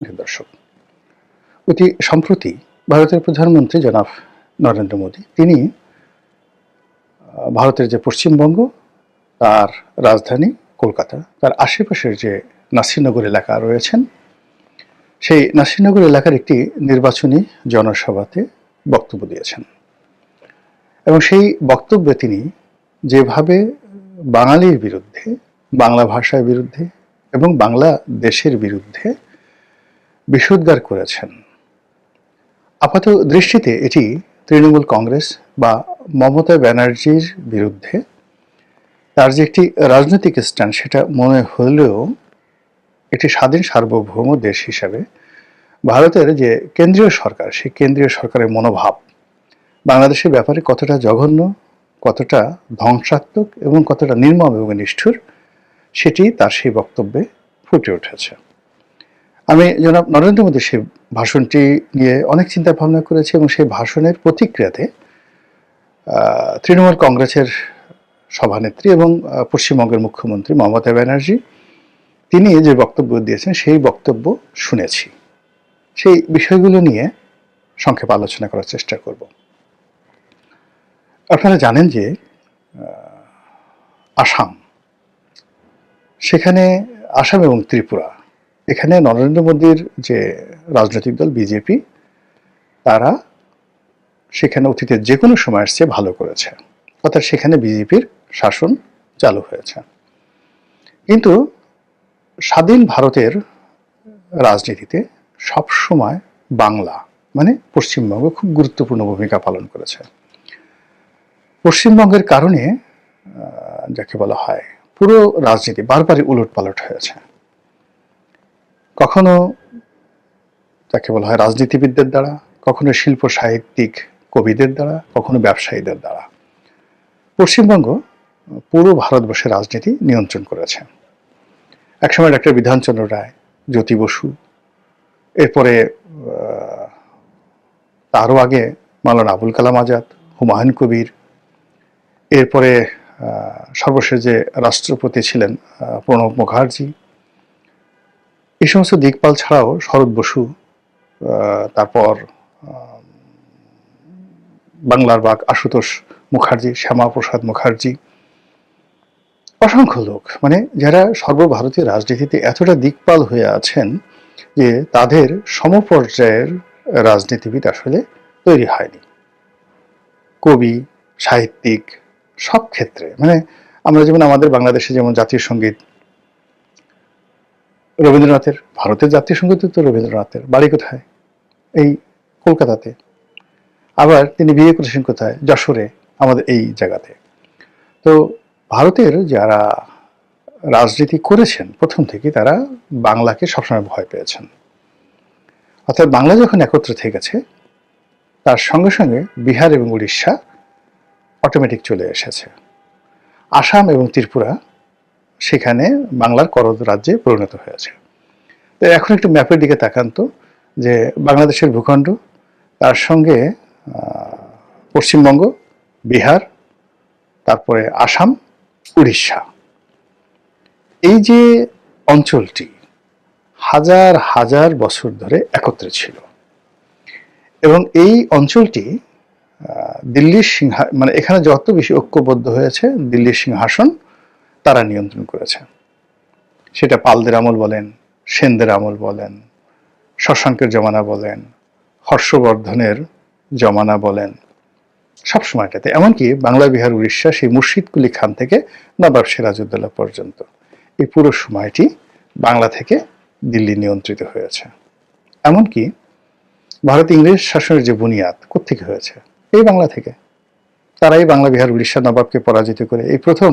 দর্শক, অতি সম্প্রতি ভারতের প্রধানমন্ত্রী জনাব নরেন্দ্র মোদী তিনি ভারতের যে পশ্চিমবঙ্গ তার রাজধানী কলকাতা তার আশেপাশের যে নাসিরনগর এলাকা রয়েছেন সেই নাসিরনগর এলাকার একটি নির্বাচনী জনসভাতে বক্তব্য দিয়েছেন এবং সেই বক্তব্যে তিনি যেভাবে বাঙালির বিরুদ্ধে, বাংলা ভাষার বিরুদ্ধে এবং বাংলা দেশের বিরুদ্ধে বিষোদ্গার করেছেন, আপাত দৃষ্টিতে এটি তৃণমূল কংগ্রেস বা মমতা ব্যানার্জির বিরুদ্ধে তার যে একটি রাজনৈতিক স্ট্যান্ড সেটা মনে হলেও একটি স্বাধীন সার্বভৌম দেশ হিসাবে ভারতের যে কেন্দ্রীয় সরকার সেই কেন্দ্রীয় সরকারের মনোভাব বাংলাদেশের ব্যাপারে কতটা জঘন্য, কতটা ধ্বংসাত্মক এবং কতটা নির্মম এবং নিষ্ঠুর সেটি তার সেই বক্তব্যে ফুটে উঠেছে। আমি জনাব নরেন্দ্র মোদীর সেই ভাষণটি নিয়ে অনেক চিন্তা ভাবনা করেছি এবং সেই ভাষণের প্রতিক্রিয়াতে তৃণমূল কংগ্রেসের সভানেত্রী এবং পশ্চিমবঙ্গের মুখ্যমন্ত্রী মমতা ব্যানার্জি তিনি যে বক্তব্য দিয়েছেন সেই বক্তব্য শুনেছি। সেই বিষয়গুলো নিয়ে সংক্ষেপে আলোচনা করার চেষ্টা করব। আপনারা জানেন যে সেখানে আসাম এবং ত্রিপুরা এখানে নরেন্দ্র মোদীর যে রাজনৈতিক দল বিজেপি তারা সেখানে অতীতের যে কোনো সময়ের চেয়ে ভালো করেছে, অর্থাৎ সেখানে বিজেপির শাসন চালু হয়েছে। কিন্তু স্বাধীন ভারতের রাজনীতিতে সবসময় বাংলা মানে পশ্চিমবঙ্গ খুব গুরুত্বপূর্ণ ভূমিকা পালন করেছে। পশ্চিমবঙ্গের কারণে যাকে বলা হয় পুরো রাজনীতি বারবারই উলটপালট হয়েছে, কখনো যাকে বলা হয় রাজনীতিবিদদের দ্বারা, কখনো শিল্প সাহিত্যিক কবিদের দ্বারা, কখনো ব্যবসায়ীদের দ্বারা। পশ্চিমবঙ্গ পুরো ভারতবর্ষের রাজনীতি নিয়ন্ত্রণ করেছে। একসময় ডক্টর বিধানচন্দ্র রায়, জ্যোতি বসু, এরপরে তারও আগে মাওলানা আবুল কালাম আজাদ, হুমায়ুন কবির, এরপরে সর্বশেষ যে রাষ্ট্রপতি ছিলেন প্রণব মুখার্জি, এই সমস্ত দিকপাল ছাড়াও শরৎ বসু, তারপর বাংলার বাঘ আশুতোষ মুখার্জি, শ্যামাপ্রসাদ মুখার্জি, অসংখ্য লোক মানে যারা সর্বভারতীয় রাজনীতিতে এতটা দিকপাল হয়ে আছেন যে তাদের সমপর্যায়ের রাজনীতিবিদ আসলে তৈরি হয়নি। কবি, সাহিত্যিক সব ক্ষেত্রে মানে আমরা যেমন আমাদের বাংলাদেশে যেমন জাতীয় সঙ্গীত রবীন্দ্রনাথের, ভারতের জাতীয় সঙ্গীত তো রবীন্দ্রনাথের, বাড়ি কোথায়? এই কলকাতাতে। আবার তিনি বিয়ে করেছেন কোথায়? যশোরে, আমাদের এই জায়গাতে। তো ভারতের যারা রাজনীতি করেছেন প্রথম থেকে তারা বাংলাকে সবসময় ভয় পেয়েছেন, অর্থাৎ বাংলা যখন একত্র থেকেছে তার সঙ্গে সঙ্গে বিহার এবং উড়িষ্যা অটোমেটিক চলে এসেছে। আসাম এবং ত্রিপুরা সেখানে বাংলার করদ রাজ্যে পরিণত হয়েছে। তো এখন একটু ম্যাপের দিকে তাকান তো, যে বাংলাদেশের ভূখণ্ড, তার সঙ্গে পশ্চিমবঙ্গ, বিহার, তারপরে আসাম, উড়িষ্যা, এই যে অঞ্চলটি হাজার হাজার বছর ধরে একত্রে ছিল এবং এই অঞ্চলটি দিল্লির মানে এখানে যত বেশি ঐক্যবদ্ধ হয়েছে দিল্লির সিংহাসন তারা নিয়ন্ত্রণ করেছে। সেটা পালদের আমল বলেন, সেনদের আমল বলেন, শশাঙ্কের জমানা বলেন, হর্ষবর্ধনের জমানা বলেন, সব সময়টাতে, এমনকি বাংলা, বিহার, উড়িষ্যা সেই মুর্শিদ কুলি খান থেকে নবাব সিরাজউদ্দৌলা পর্যন্ত এই পুরো সময়টি বাংলা থেকে দিল্লি নিয়ন্ত্রিত হয়েছে। এমনকি ভারতে ইংরেজ শাসনের যে বুনিয়াদ কোত্থেকে হয়েছে? এই বাংলা থেকে। তারাই বাংলা, বিহার, উড়িষ্যা নবাবকে পরাজিত করে এই প্রথম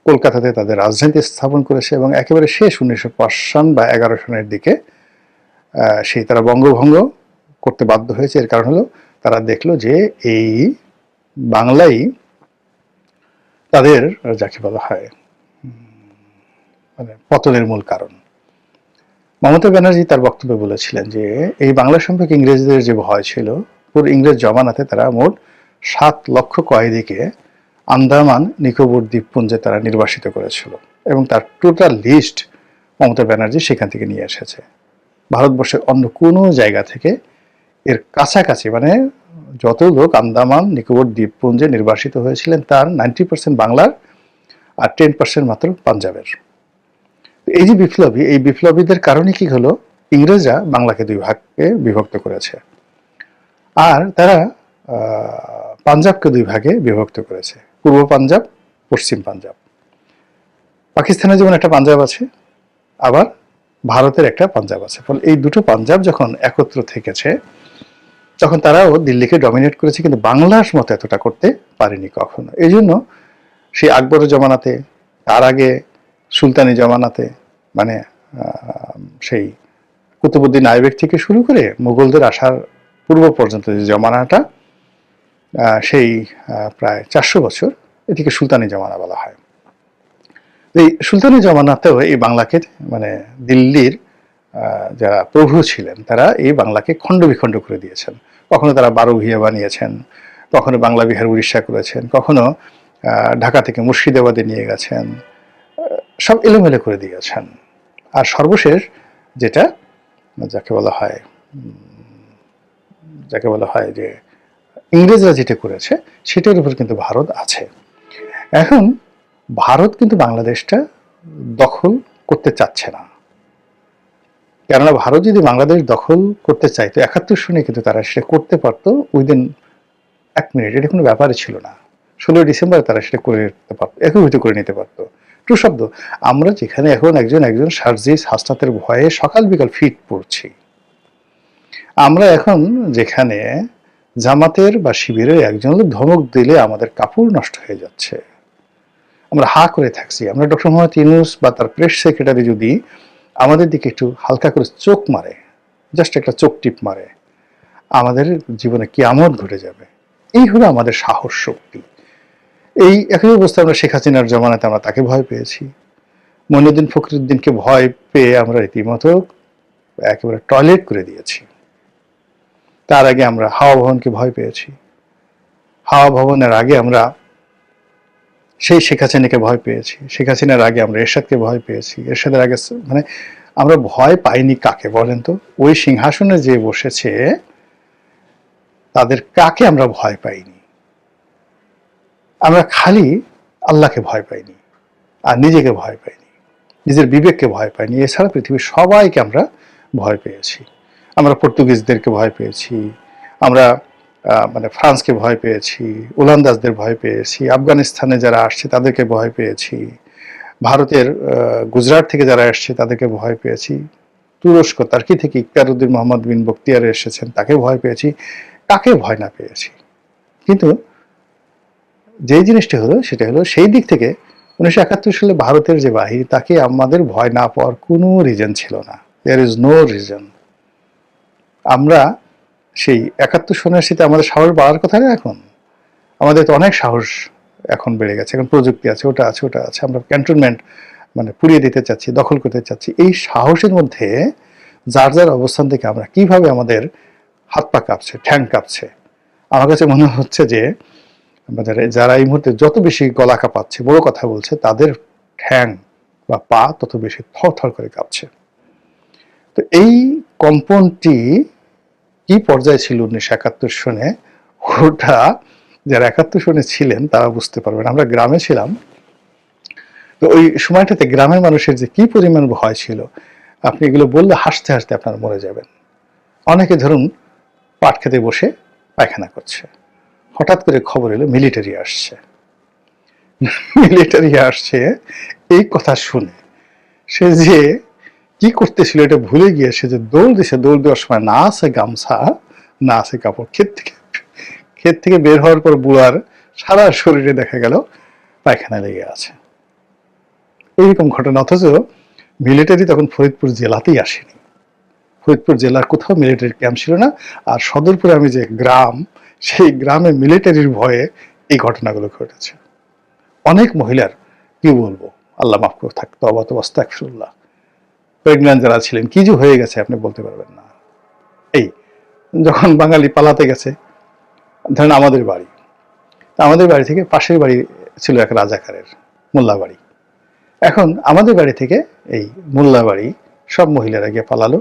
কলকাতাতে তাদের রাজধানী স্থাপন করেছে এবং একেবারে শেষ 1905 সন বা 11 সনের দিকে সেই তারা বঙ্গভঙ্গ করতে বাধ্য হয়েছে। এর কারণ হলো তারা দেখলো যে এই বাংলাই তাদের যাকে বলা হয় মানে পতনের মূল কারণ। মমতা ব্যানার্জি তার বক্তব্যে বলেছিলেন যে এই বাংলা সম্পর্কে ইংরেজদের যে ভয় ছিল, পুরো ইংরেজ জমানাতে তারা মোট 7 লক্ষ কয়েদিকে আন্দামান নিকোবর দ্বীপপুঞ্জে তারা নির্বাসিত করেছিল এবং তার টোটাল লিস্ট মমতা ব্যানার্জি সেখান থেকে নিয়ে এসেছে। ভারতবর্ষের অন্য কোনো জায়গা থেকে এর কাছাকাছি, মানে যত লোক আন্দামান নিকোবর দ্বীপপুঞ্জে নির্বাসিত হয়েছিলেন তার 90% বাংলার আর 10% মাত্র পাঞ্জাবের। এই যে বিপ্লবী, এই বিপ্লবীদের কারণে কি হলো, ইংরেজরা বাংলাকে দুই ভাগে বিভক্ত করেছে, আর তারা পাঞ্জাবকে দুই ভাগে বিভক্ত করেছে, পূর্ব পাঞ্জাব, পশ্চিম পাঞ্জাব। পাকিস্তানে যেমন একটা পাঞ্জাব আছে, আবার ভারতের একটা পাঞ্জাব আছে। ফলে এই দুটো পাঞ্জাব যখন একত্র থেকেছে, তখন তারাও দিল্লিকে ডমিনেট করেছে, কিন্তু বাংলার মতো এতটা করতে পারেনি কখনো। এই জন্য সেই আকবরের জমানাতে, তার আগে সুলতানি জমানাতে, মানে সেই কুতুবুদ্দিন আইবেক থেকে শুরু করে মুঘলদের আসার পূর্ব পর্যন্ত যে জমানাটা, সেই প্রায় 400 বছর, এটিকে সুলতানি জমানা বলা হয়। এই সুলতানি জমানাতেও এই বাংলাকে, মানে দিল্লির যারা প্রভু ছিলেন তারা এই বাংলাকে খণ্ড বিখণ্ড করে দিয়েছেন। কখনো তারা 12 ভূঁইয়া বানিয়েছেন, কখনো বাংলা বিহার উড়িষ্যা করেছেন, কখনো ঢাকা থেকে মুর্শিদাবাদে নিয়ে গেছেন, সব এলোমেলো করে দিয়েছেন। আর সর্বশেষ যেটা যাকে বলা হয় যে ইংরেজরা যেটা করেছে, সেটার উপর কিন্তু ভারত আছে। এখন ভারত কিন্তু বাংলাদেশটা দখল করতে চাচ্ছে না, কেননা ভারত যদি বাংলাদেশ দখল করতে চাইতো 71 সনে কিন্তু তারা সেটা করতে পারতো উইদিন 1 মিনিট। এটা কোনো ব্যাপারই ছিল না। 16 ডিসেম্বর তারা সেটা করে নিতে পারতো, একীভূত করে নিতে পারতো। টু শব্দ, আমরা যেখানে এখন একজন সার্জিস হাসনাতের ভয়ে সকাল বিকাল ফিট পড়ছি, আমরা এখন যেখানে জামাতের বা শিবিরের একজন লোক ধমক দিলে আমাদের কাপড় নষ্ট হয়ে যাচ্ছে, আমরা হা করে থাকছি। আমরা ডক্টর মোহাম্মদ ইউনূস বা তার প্রেস সেক্রেটারি যদি আমাদের দিকে একটু হালকা করে চোখ মারে, জাস্ট একটা চোখ টিপ মারে, আমাদের জীবনে কিয়ামত ঘটে যাবে। এই হলো আমাদের সাহস শক্তি। এই একই অবস্থা আমরা শেখ হাসিনার জমানাতে আমরা তাকে ভয় পেয়েছি, মঈনুদ্দিন ফখরুদ্দিনকে ভয় পেয়ে আমরা রীতিমতো একেবারে টয়লেট করে দিয়েছি। তার আগে আমরা হাওয়া ভবনকে ভয় পেয়েছি, হাওয়া ভবনের আগে আমরা সেই শেখ হাসিনাকে ভয় পেয়েছি, শেখ হাসিনার আগে আমরা এরশাদকে ভয় পেয়েছি, এরশাদের আগে, মানে আমরা ভয় পাইনি কাকে বলেন তো? ওই সিংহাসনে যে বসেছে তাদের কাকে আমরা ভয় পাইনি? আমরা খালি আল্লাহকে ভয় পাইনি, আর নিজেকে ভয় পাইনি, নিজের বিবেককে ভয় পাইনি। এছাড়া পৃথিবীর সবাইকে আমরা ভয় পেয়েছি। আমরা পর্তুগিজদেরকে ভয় পেয়েছি, আমরা মানে ফ্রান্সকে ভয় পেয়েছি, ওলন্দাজদের ভয় পেয়েছি, আফগানিস্তানে যারা আসছে তাদেরকে ভয় পেয়েছি, ভারতের গুজরাট থেকে যারা আসছে তাদেরকে ভয় পেয়েছি, তুরস্ক তার্কি থেকে ইকতারউদ্দিন মোহাম্মদ বিন বখতিয়ার এসেছেন তাকে ভয় পেয়েছি, কাকে ভয় না পেয়েছি। কিন্তু যে জিনিসটা হলো সেটা হলো সেই দিক থেকে 1971 সালে ভারতের যে বাহিনী, তাকে আমাদের ভয় না পাওয়ার কোনো রিজন ছিল না। There is no reason. আমরা সেই 71 সনের সাথে আমাদের সাহস বাড়ার কথা না, এখন আমাদের তো অনেক সাহস এখন বেড়ে গেছে, এখন প্রযুক্তি আছে, ওটা আছে, ওটা আছে, আমরা ক্যান্টনমেন্ট মানে পুড়িয়ে দিতে চাচ্ছি, দখল করতে চাচ্ছি। এই সাহসের মধ্যে যার যার অবস্থান থেকে আমরা কিভাবে আমাদের হাত পা কাঁপছে, ঠ্যাং কাঁপছে। আমার কাছে মনে হচ্ছে যে যারা এই মুহূর্তে যত বেশি গলা কাঁপাচ্ছে, বড় কথা বলছে, তাদের ঠ্যাং বা পা তত বেশি থর থর করে কাঁপছে। তো এই কম্পনটি কি পর্যায়ে ছিল 1971 সনে, ওটা যারা 71 সনে ছিলেন তারা বুঝতে পারবেন। আমরা গ্রামে ছিলাম, তো ওই সময়টাতে গ্রামের মানুষের যে কি পরিমাণ ভয় ছিল, আপনি এগুলো বললে হাসতে হাসতে আপনারা মরে যাবেন। অনেকে ধরুন পাট খেতে বসে পায়খানা করছে, হঠাৎ করে খবর এলো মিলিটারি আসছে। মিলিটারি আসছে এই কথা শুনে সে যে কি করতেছিল এটা ভুলে গিয়ে সে যে দৌড় দিছে, দৌড় দেওয়ার সময় না আছে গামছা, না আছে কাপড়। ক্ষেত থেকে বের হওয়ার পর বুড়ার সারা শরীরে দেখা গেল পায়খানা লেগে আছে। এইরকম ঘটনা। অথচ মিলিটারি তখন ফরিদপুর জেলাতেই আসেনি, ফরিদপুর জেলার কোথাও মিলিটারি ক্যাম্প ছিল না। আর সদরপুরে আমি যে গ্রাম, সেই গ্রামে মিলিটারির ভয়ে এই ঘটনাগুলো ঘটেছে। অনেক মহিলার কি বলবো, আল্লাহ মাফ করে থাকতো, অবাত আস্তাগফিরুল্লাহ, প্রেগন্যান্ট যারা ছিলেন, কি যে হয়ে গেছে আপনি বলতে পারবেন না। এই যখন বাঙালি পালাতে গেছে, ধরেন আমাদের বাড়ি থেকে পাশের বাড়ি ছিল এক রাজাকারের, মোল্লা বাড়ি। এখন আমাদের বাড়ি থেকে এই মোল্লা বাড়ি সব মহিলারা গিয়ে পালালো,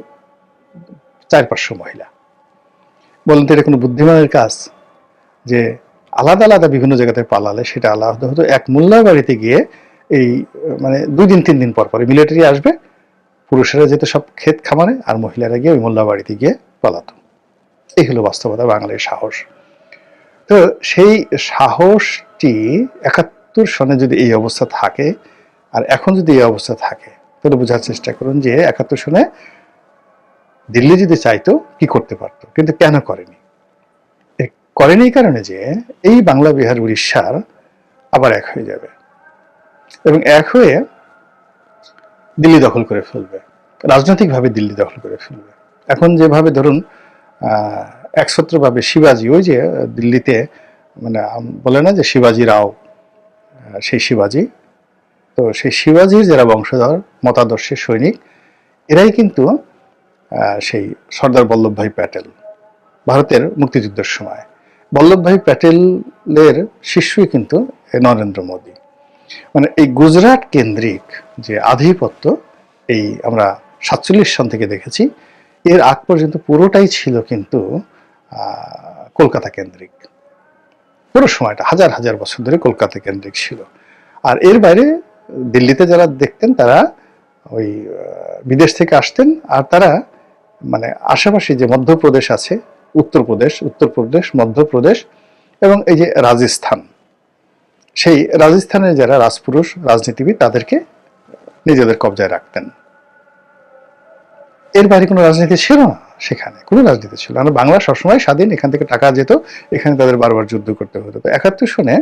400-500 মহিলা। বলেন তো এটা কোনো বুদ্ধিমানের কাজ যে আলাদা আলাদা বিভিন্ন জায়গাতে পালালে সেটা আলাদা হতো। এক মোল্লার বাড়িতে গিয়ে এই মানে 2 দিন 3 দিন পর পরে মিলিটারি আসবে, পুরুষেরা যেত সব ক্ষেত খামারে আর মহিলারা গিয়ে ওই মোল্লা বাড়িতে গিয়ে পালাতো। এই হলো বাস্তবতা, বাঙালির সাহস। তো সেই সাহসটি 71 সনে যদি এই অবস্থা থাকে আর এখন যদি এই অবস্থা থাকে, তাহলে বোঝার চেষ্টা করুন যে 71 সনে দিল্লি যদি চাইতো কি করতে পারতো, কিন্তু কেন করেনি? করেনি এই কারণে যে এই বাংলা, বিহার, উড়িষ্যার আবার এক হয়ে যাবে এবং এক হয়ে দিল্লি দখল করে ফেলবে, রাজনৈতিকভাবে দিল্লি দখল করে ফেলবে। এখন যেভাবে ধরুন একছত্রভাবে শিবাজি, ওই যে দিল্লিতে মানে বলে না যে শিবাজি রাও, সেই শিবাজি, তো সেই শিবাজির যারা বংশধর মতাদর্শের সৈনিক, এরাই কিন্তু সেই সর্দার বল্লভভাই প্যাটেল, ভারতের মুক্তিযুদ্ধের সময় বল্লভভাই প্যাটেলের শিষ্যই কিন্তু নরেন্দ্র মোদী। মানে এই গুজরাট কেন্দ্রিক যে আধিপত্য, এই আমরা 47 সন থেকে দেখেছি, এর আগ পর্যন্ত পুরোটাই ছিল কিন্তু কলকাতা কেন্দ্রিক। পুরো সময়টা হাজার হাজার বছর ধরে কলকাতা কেন্দ্রিক ছিল। আর এর বাইরে দিল্লিতে যারা দেখতেন তারা ওই বিদেশ থেকে আসতেন, আর তারা মানে আশেপাশে যে মধ্যপ্রদেশ আছে, উত্তরপ্রদেশ, মধ্যপ্রদেশ এবং এই যে রাজস্থান, সেই রাজস্থানের যারা রাজপুরুষ রাজনীতিবিদ তাদেরকে নিজেদের কবজায় রাখতেন। এর বাইরে কোনো রাজনীতি ছিল না, সেখানে কোনো রাজনীতি ছিল না। বাংলা সবসময় স্বাধীন, এখান থেকে টাকা যেত, এখানে তাদের বারবার যুদ্ধ করতে হতো। তো 71 সনে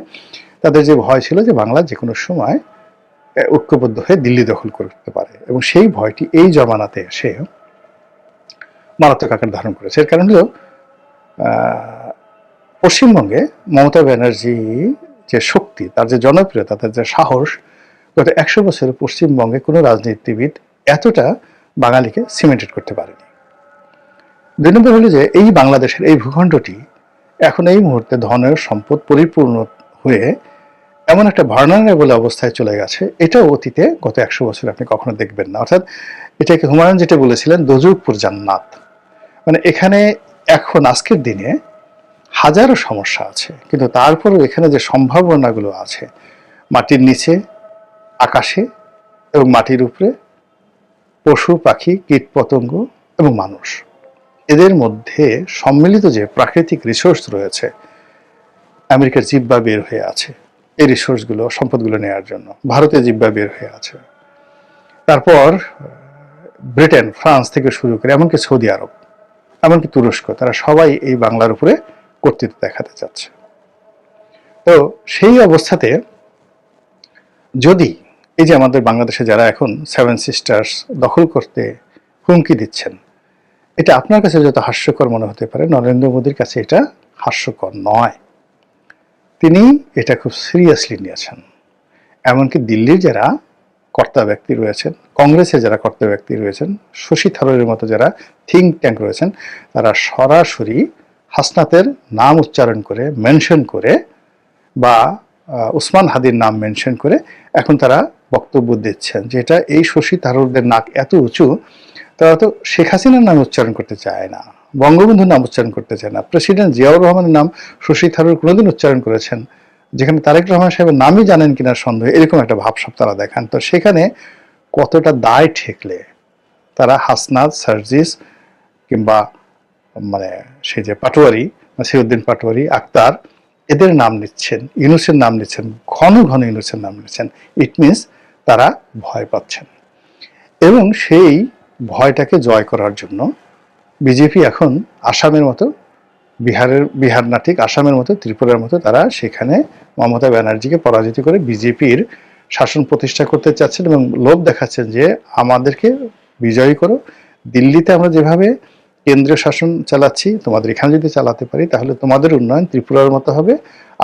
তাদের যে ভয় ছিল যে বাংলা যে কোনো সময় ঐক্যবদ্ধ হয়ে দিল্লি দখল করতে পারে, এবং সেই ভয়টি এই জমানাতে এসে মারাত্মক আকার ধারণ করেছে। এর কারণ হলো পশ্চিমবঙ্গে মমতা ব্যানার্জি যে শক্তি, তার যে জনপ্রিয়তা, তার যে সাহস, গত 100 বছরে পশ্চিমবঙ্গে কোনো রাজনীতিবিদ এতটা বাঙালিকে সিমেন্টেড করতে পারেনি। 2 নম্বর হলো যে এই বাংলাদেশের এই ভূখণ্ডটি এখন এই মুহূর্তে ধনের সম্পদ পরিপূর্ণ হয়ে এমন একটা ভার্নারেবল অবস্থায় চলে গেছে, এটাও অতীতে গত 100 বছরে আপনি কখনো দেখবেন না। অর্থাৎ এটাকে হুমায়ুন যেটা বলেছিলেন দোজখপুর জান্নাত, মানে এখানে এখন আজকের দিনে হাজারো সমস্যা আছে, কিন্তু তারপরেও এখানে যে সম্ভাবনাগুলো আছে মাটির নিচে, আকাশে এবং মাটির উপরে, পশু পাখি, কীট পতঙ্গ এবং মানুষ, এদের মধ্যে সম্মিলিত যে প্রাকৃতিক রিসোর্স রয়েছে, আমেরিকার জিহ্বা বের হয়ে আছে এই রিসোর্সগুলো, সম্পদগুলো নেওয়ার জন্য। ভারতের জিহ্বা বের হয়ে আছে, তারপর ব্রিটেন, ফ্রান্স থেকে শুরু করে এমনকি সৌদি আরব, এমনকি তুরস্ক, তারা সবাই এই বাংলার উপরে কর্তৃত্ব দেখাতে চাচ্ছে। তো সেই অবস্থাতে যদি এই যে আমাদের বাংলাদেশে যারা এখন 7 সিস্টার্স দখল করতে হুমকি দিচ্ছেন, এটা আপনার কাছে যত হাস্যকর মনে হতে পারে, নরেন্দ্র মোদীর কাছে এটা হাস্যকর নয়। তিনি এটা খুব সিরিয়াসলি নিয়েছেন। এমনকি দিল্লির যারা কর্তা ব্যক্তি রয়েছেন, কংগ্রেসে যারা কর্তা ব্যক্তি রয়েছেন, শশী থারুরের মতো যারা থিঙ্ক ট্যাঙ্ক রয়েছেন, তারা সরাসরি হাসনাতের নাম উচ্চারণ করে, মেনশন করে, বা উসমান হাদির নাম মেনশন করে এখন তারা বক্তব্য দিচ্ছেন যে এটা এই শশী থারুরদের নাক এত উঁচু, তারা তো শেখ হাসিনার নাম উচ্চারণ করতে চায় না, বঙ্গবন্ধুর নাম উচ্চারণ করতে চায় না, প্রেসিডেন্ট জিয়াউর রহমানের নাম শশী থারুর কোনোদিন উচ্চারণ করেছেন, যেখানে তারেক রহমান সাহেবের নামই জানেন কিনা সন্দেহ, এরকম একটা ভাবসাব তারা দেখান। তো সেখানে কতটা দায় ঠেকলে তারা হাসনাত, সার্জিস কিংবা মানে সেই যে পাটোয়ারি, সিউদ্দিন পাটোয়ারি, আক্তার, এদের নাম নিচ্ছেন, ইউনূসের নাম নিচ্ছেন, ঘন ঘন ইউনূসের নাম নিচ্ছেন, ইট মিনস তারা ভয় পাচ্ছেন। এবং সেই ভয়টাকে জয় করার জন্য বিজেপি এখন আসামের মতো, বিহার না ঠিক আসামের মতো, ত্রিপুরার মতো, তারা সেখানে মমতা ব্যানার্জিকে পরাজিত করে বিজেপির শাসন প্রতিষ্ঠা করতে চাচ্ছেন এবং লোভ দেখাচ্ছেন যে আমাদেরকে বিজয়ী করো, দিল্লিতে আমরা যেভাবে কেন্দ্রীয় শাসন চালাচ্ছি তোমাদের এখানে যদি চালাতে পারি তাহলে তোমাদের উন্নয়ন ত্রিপুরার মতো হবে,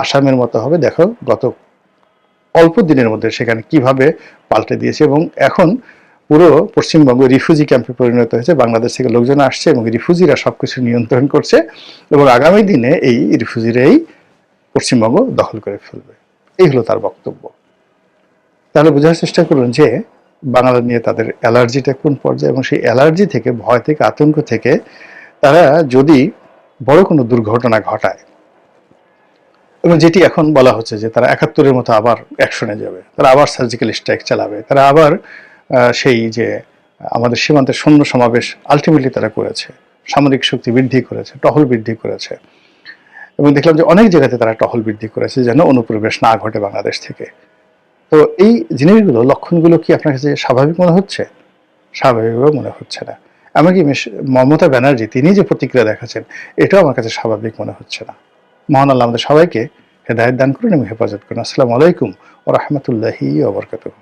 আসামের মতো হবে। দেখো গত অল্প দিনের মধ্যে সেখানে কিভাবে পাল্টে দিয়েছে, এবং এখন পুরো পশ্চিমবঙ্গ রিফিউজি ক্যাম্পে পরিণত হয়েছে। বাংলাদেশ থেকে লোকজন আসছে এবং রিফিউজিরা সবকিছু নিয়ন্ত্রণ করছে, এবং আগামী দিনে এই রিফিউজিরাই পশ্চিমবঙ্গ দখল করে ফেলবে। এই হলো তার বক্তব্য। তাহলে বোঝার চেষ্টা করুন যে বাংলা নিয়ে তাদের অ্যালার্জিটা কোন পর্যায়ে, এবং সেই অ্যালার্জি থেকে, ভয় থেকে, আতঙ্ক থেকে তারা যদি বড় কোনো দুর্ঘটনা ঘটায়, এবং যেটি এখন বলা হচ্ছে যে তারা ৭১-এর মতো আবার অ্যাকশনে যাবে, তারা আবার সার্জিক্যাল স্ট্রাইক চালাবে, তারা আবার সেই যে আমাদের সীমান্তের সৈন্য সমাবেশ আলটিমেটলি তারা করেছে, সামরিক শক্তি বৃদ্ধি করেছে, টহল বৃদ্ধি করেছে, এবং দেখলাম যে অনেক জায়গাতে তারা টহল বৃদ্ধি করেছে যেন অনুপ্রবেশ না ঘটে বাংলাদেশ থেকে। তো এই জিনিসগুলো, লক্ষণগুলো কি আপনার কাছে স্বাভাবিক মনে হচ্ছে? স্বাভাবিকভাবে মনে হচ্ছে না। এমনকি মমতা ব্যানার্জি তিনি যে প্রতিক্রিয়া দেখাচ্ছেন, এটাও আমার কাছে স্বাভাবিক মনে হচ্ছে না। মহান আল্লাহ আমাদের সবাইকে হেদায়েত দান করুন এবং হেফাজত করুন। আসসালামু আলাইকুম ওয়া রাহমাতুল্লাহি ওয়া বারাকাতুহু।